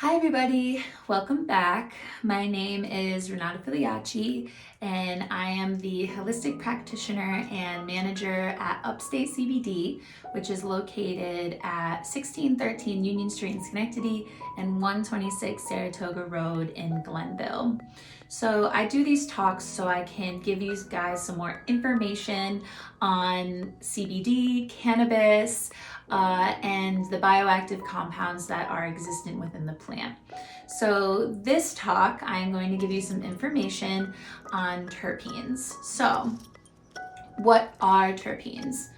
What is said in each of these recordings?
Hi everybody, welcome back. My name is Renata Filiacci and I am the holistic practitioner and manager at Upstate CBD, which is located at 1613 Union Street in Schenectady and 126 Saratoga Road in Glenville. So I do these talks so I can give you guys some more information on CBD, cannabis, and the bioactive compounds that are existent within the plant. So this talk, I'm going to give you some information on terpenes. So what are terpenes?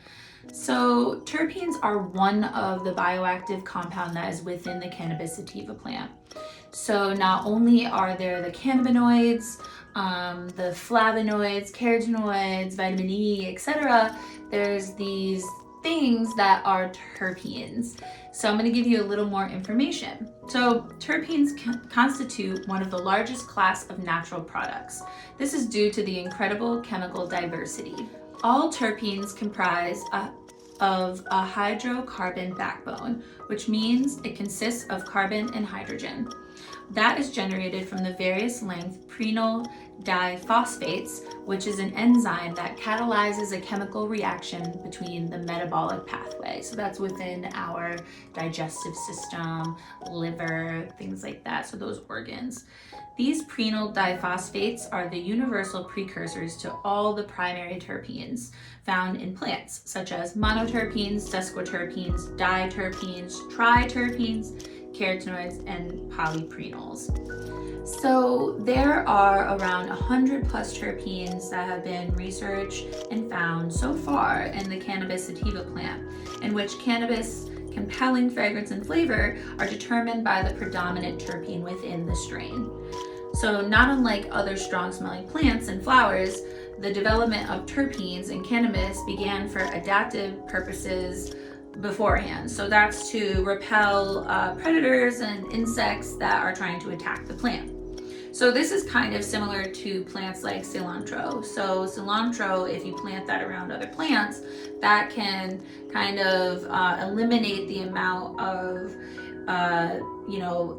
So terpenes are one of the bioactive compound that is within the cannabis sativa plant. So not only are there the cannabinoids, the flavonoids, carotenoids, vitamin E, etc., there's these things that are terpenes. So I'm going to give you a little more information. So terpenes constitute one of the largest class of natural products. This is due to the incredible chemical diversity. All terpenes comprise of a hydrocarbon backbone, which means it consists of carbon and hydrogen. That is generated from the various length prenyl diphosphates, which is an enzyme that catalyzes a chemical reaction between the metabolic pathway. So that's within our digestive system, liver, things like that, so those organs. These prenyl diphosphates are the universal precursors to all the primary terpenes found in plants, such as monoterpenes, sesquiterpenes, diterpenes, triterpenes, carotenoids, and polyprenols. So there are around 100 plus terpenes that have been researched and found so far in the cannabis sativa plant, in which cannabis compelling fragrance and flavor are determined by the predominant terpene within the strain. So not unlike other strong smelling plants and flowers, the development of terpenes in cannabis began for adaptive purposes beforehand. So that's to repel predators and insects that are trying to attack the plant. So this is kind of similar to plants like cilantro. So cilantro, if you plant that around other plants, that can kind of eliminate the amount of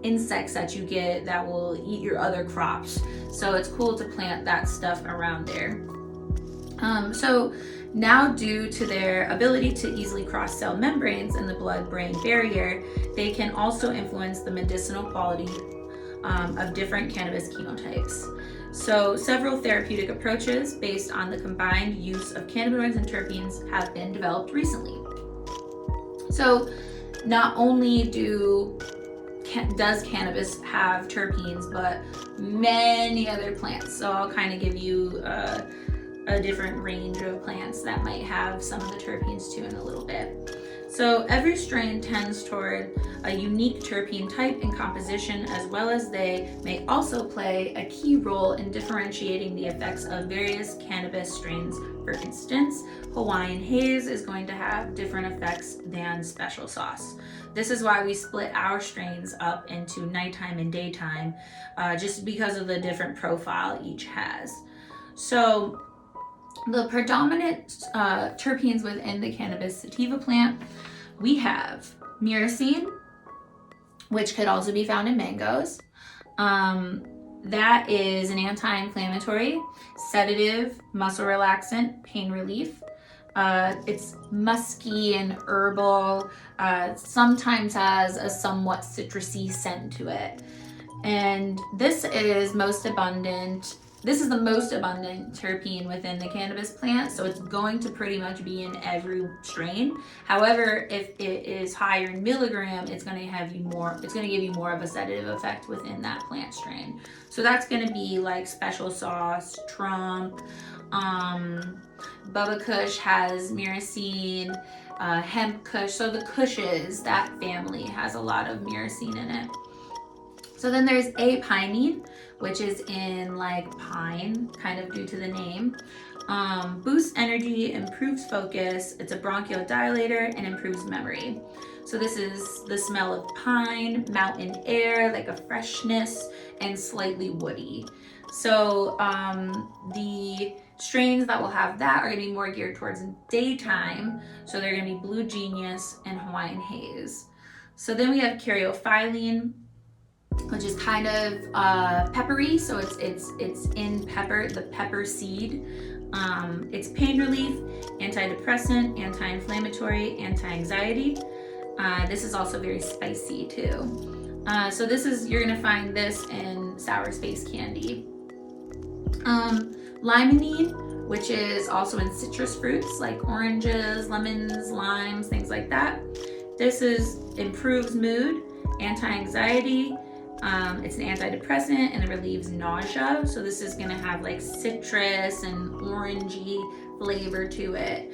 insects that you get that will eat your other crops. So it's cool to plant that stuff around there. So now, due to their ability to easily cross cell membranes in the blood-brain barrier, they can also influence the medicinal quality of different cannabis chemotypes. So several therapeutic approaches based on the combined use of cannabinoids and terpenes have been developed recently. So not only does cannabis have terpenes, but many other plants. So I'll kind of give you a different range of plants that might have some of the terpenes too in a little bit. So every strain tends toward a unique terpene type and composition, as well as they may also play a key role in differentiating the effects of various cannabis strains. For instance, Hawaiian haze is going to have different effects than special sauce. This is why we split our strains up into nighttime and daytime, just because of the different profile each has. So the predominant terpenes within the cannabis sativa plant, we have myrcene, which could also be found in mangoes. That is an anti-inflammatory, sedative, muscle relaxant, pain relief. It's musky and herbal, sometimes has a somewhat citrusy scent to it. And this is the most abundant terpene within the cannabis plant, so it's going to pretty much be in every strain. However, if it is higher in milligram, it's going to give you more of a sedative effect within that plant strain. So that's going to be like special sauce, Trump, Bubba Kush has myrcene, hemp kush. So the kushes, that family has a lot of myrcene in it. So then there's apinene, which is in like pine, kind of due to the name. Boosts energy, improves focus, it's a bronchodilator, and improves memory. So this is the smell of pine, mountain air, like a freshness, and slightly woody. So the strains that will have that are going to be more geared towards daytime. So they're going to be Blue Genius and Hawaiian Haze. So then we have caryophyllene, which is kind of peppery. So it's in pepper, the pepper seed. It's pain relief, antidepressant, anti-inflammatory, anti-anxiety. This is also very spicy too. So you're gonna find this in sour space candy. Limonene, which is also in citrus fruits like oranges, lemons, limes, things like that. This improves mood, anti-anxiety. It's an antidepressant and it relieves nausea. So this is gonna have like citrus and orangey flavor to it.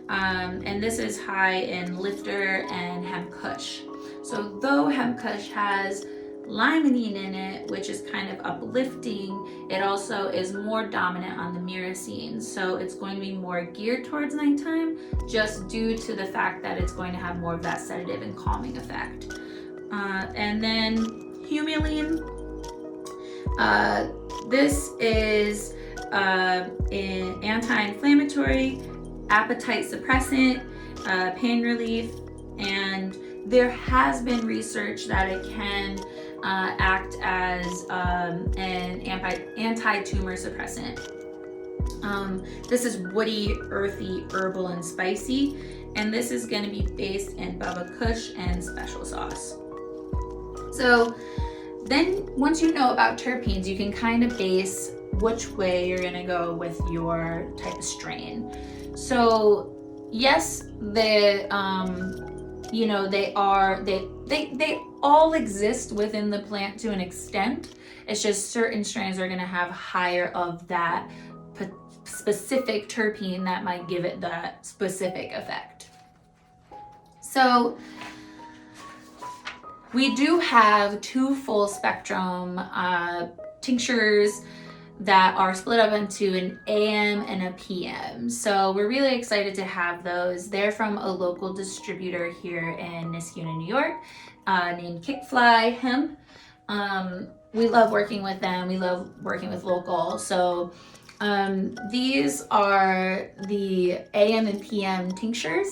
And this is high in lifter and hemp kush. So though hemp kush has limonene in it, which is kind of uplifting, it also is more dominant on the myrcene. So it's going to be more geared towards nighttime, just due to the fact that it's going to have more of that sedative and calming effect. And then humulene. This is an anti-inflammatory, appetite suppressant, pain relief, and there has been research that it can act as an anti-tumor suppressant. This is woody, earthy, herbal, and spicy, and this is going to be based in Baba Kush and special sauce. So then once you know about terpenes, you can kind of base which way you're going to go with your type of strain. So yes, they all exist within the plant to an extent. It's just certain strains are going to have higher of that specific terpene that might give it that specific effect. So we do have 2 full spectrum tinctures that are split up into an AM and a PM. So we're really excited to have those. They're from a local distributor here in Niskuna, New York, named Kickfly Hemp. We love working with them. We love working with local. So these are the AM and PM tinctures.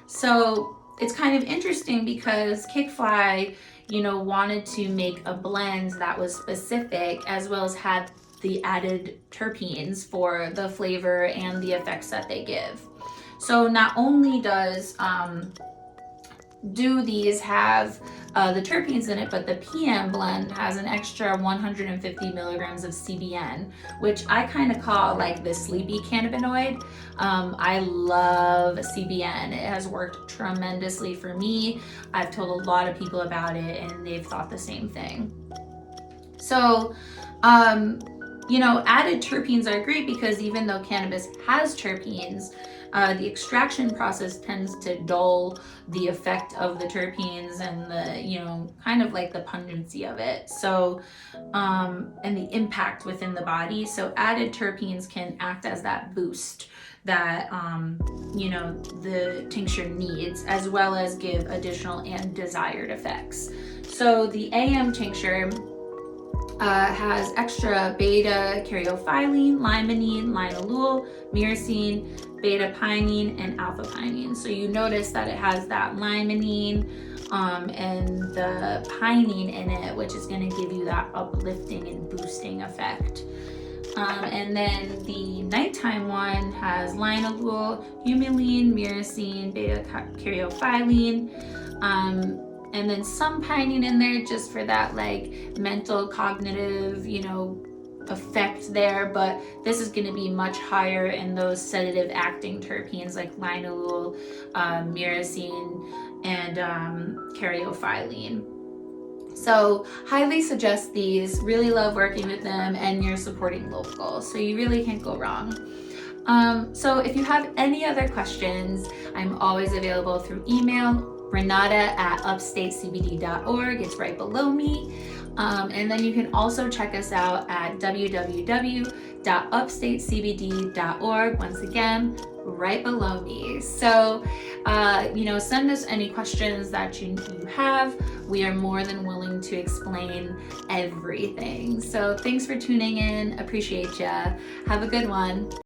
So it's kind of interesting because Kickfly, wanted to make a blend that was specific as well as had the added terpenes for the flavor and the effects that they give. So not only do these have the terpenes in it, but the PM blend has an extra 150 milligrams of CBN, which I kind of call like the sleepy cannabinoid. I love CBN. It has worked tremendously for me. I've told a lot of people about it and they've thought the same thing. So, added terpenes are great because even though cannabis has terpenes, the extraction process tends to dull the effect of the terpenes and the, kind of like the pungency of it. So, and the impact within the body. So added terpenes can act as that boost that, the tincture needs, as well as give additional and desired effects. So the AM tincture has extra beta caryophyllene, limonene, linalool, myrcene, beta pinene, and alpha pinene. So you notice that it has that limonene and the pinene in it, which is going to give you that uplifting and boosting effect. And then the nighttime one has linalool, humulene, myrcene, beta caryophyllene, and then some pinene in there just for that like mental cognitive, effect there. But this is going to be much higher in those sedative acting terpenes like linalool, myrcene, and caryophyllene. So highly suggest these. Really love working with them, and you're supporting local, so you really can't go wrong. So if you have any other questions, I'm always available through email, renata@upstatecbd.org. It's right below me. And then you can also check us out at www.upstatecbd.org. Once again, right below me. So, send us any questions that you have. We are more than willing to explain everything. So thanks for tuning in. Appreciate ya. Have a good one.